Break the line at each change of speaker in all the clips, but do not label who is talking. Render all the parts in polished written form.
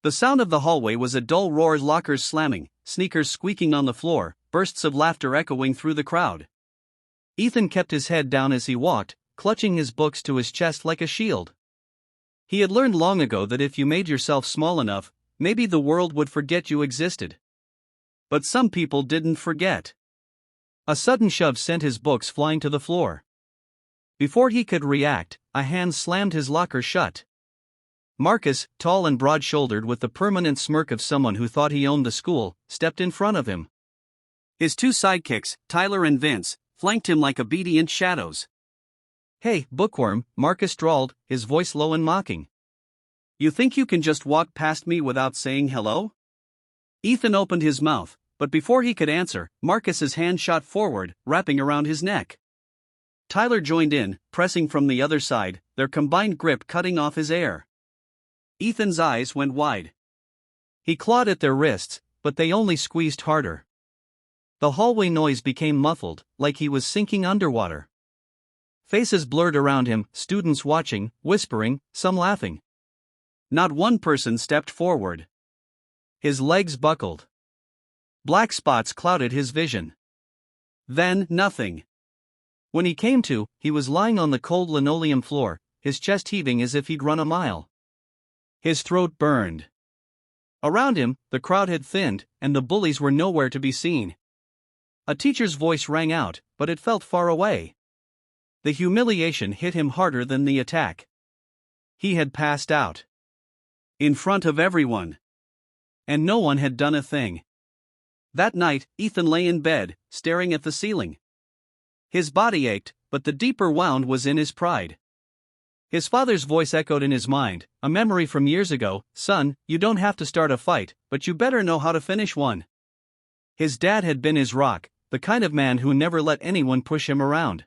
The sound of the hallway was a dull roar, lockers slamming, sneakers squeaking on the floor, bursts of laughter echoing through the crowd. Ethan kept his head down as he walked, clutching his books to his chest like a shield. He had learned long ago that if you made yourself small enough, maybe the world would forget you existed. But some people didn't forget. A sudden shove sent his books flying to the floor. Before he could react, a hand slammed his locker shut. Marcus, tall and broad-shouldered with the permanent smirk of someone who thought he owned the school, stepped in front of him. His two sidekicks, Tyler and Vince, flanked him like obedient shadows. "Hey, bookworm," Marcus drawled, his voice low and mocking. "You think you can just walk past me without saying hello?" Ethan opened his mouth, but before he could answer, Marcus's hand shot forward, wrapping around his neck. Tyler joined in, pressing from the other side, their combined grip cutting off his air. Ethan's eyes went wide. He clawed at their wrists, but they only squeezed harder. The hallway noise became muffled, like he was sinking underwater. Faces blurred around him, students watching, whispering, some laughing. Not one person stepped forward. His legs buckled. Black spots clouded his vision. Then, nothing. When he came to, he was lying on the cold linoleum floor, his chest heaving as if he'd run a mile. His throat burned. Around him, the crowd had thinned, and the bullies were nowhere to be seen. A teacher's voice rang out, but it felt far away. The humiliation hit him harder than the attack. He had passed out. In front of everyone. And no one had done a thing. That night, Ethan lay in bed, staring at the ceiling. His body ached, but the deeper wound was in his pride. His father's voice echoed in his mind, a memory from years ago: "Son, you don't have to start a fight, but you better know how to finish one." His dad had been his rock, the kind of man who never let anyone push him around.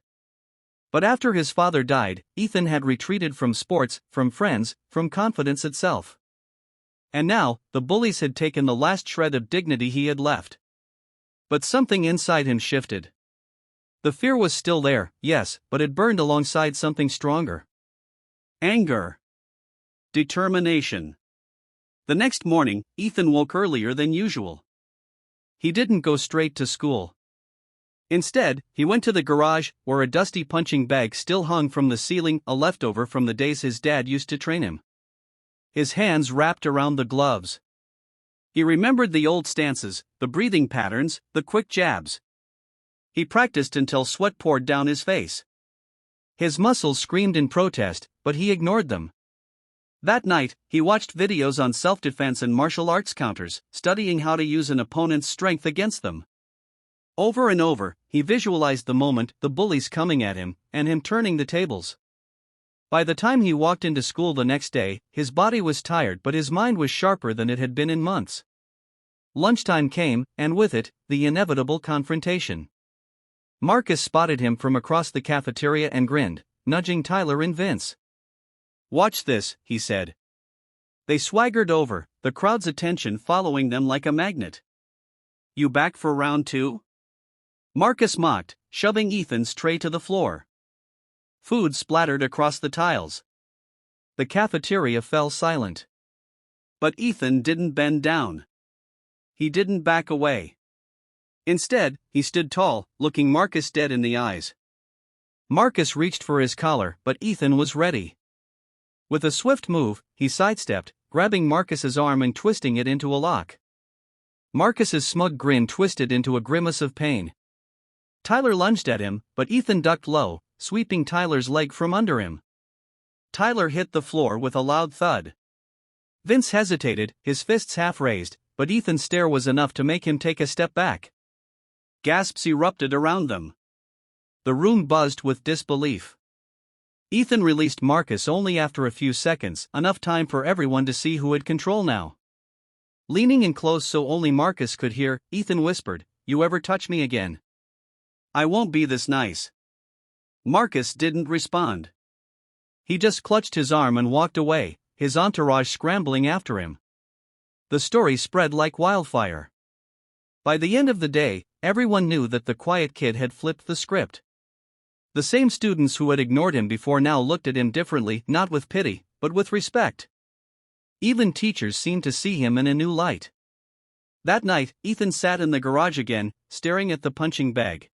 But after his father died, Ethan had retreated from sports, from friends, from confidence itself. And now, the bullies had taken the last shred of dignity he had left. But something inside him shifted. The fear was still there, yes, but it burned alongside something stronger. Anger. Determination. The next morning, Ethan woke earlier than usual. He didn't go straight to school. Instead, he went to the garage, where a dusty punching bag still hung from the ceiling, a leftover from the days his dad used to train him. His hands wrapped around the gloves. He remembered the old stances, the breathing patterns, the quick jabs. He practiced until sweat poured down his face. His muscles screamed in protest, but he ignored them. That night, he watched videos on self-defense and martial arts counters, studying how to use an opponent's strength against them. Over and over, he visualized the moment, the bullies coming at him, and him turning the tables. By the time he walked into school the next day, his body was tired but his mind was sharper than it had been in months. Lunchtime came, and with it, the inevitable confrontation. Marcus spotted him from across the cafeteria and grinned, nudging Tyler and Vince. "Watch this," he said. They swaggered over, the crowd's attention following them like a magnet. "You back for round two?" Marcus mocked, shoving Ethan's tray to the floor. Food splattered across the tiles. The cafeteria fell silent. But Ethan didn't bend down. He didn't back away. Instead, he stood tall, looking Marcus dead in the eyes. Marcus reached for his collar, but Ethan was ready. With a swift move, he sidestepped, grabbing Marcus's arm and twisting it into a lock. Marcus's smug grin twisted into a grimace of pain. Tyler lunged at him, but Ethan ducked low, sweeping Tyler's leg from under him. Tyler hit the floor with a loud thud. Vince hesitated, his fists half raised, but Ethan's stare was enough to make him take a step back. Gasps erupted around them. The room buzzed with disbelief. Ethan released Marcus only after a few seconds, enough time for everyone to see who had control now. Leaning in close so only Marcus could hear, Ethan whispered, "You ever touch me again, I won't be this nice." Marcus didn't respond. He just clutched his arm and walked away, his entourage scrambling after him. The story spread like wildfire. By the end of the day, everyone knew that the quiet kid had flipped the script. The same students who had ignored him before now looked at him differently, not with pity, but with respect. Even teachers seemed to see him in a new light. That night, Ethan sat in the garage again, staring at the punching bag.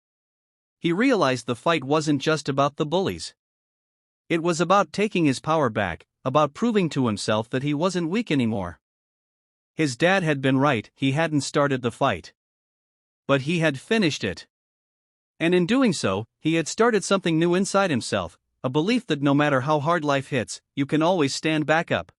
He realized the fight wasn't just about the bullies. It was about taking his power back, about proving to himself that he wasn't weak anymore. His dad had been right, he hadn't started the fight. But he had finished it. And in doing so, he had started something new inside himself, a belief that no matter how hard life hits, you can always stand back up.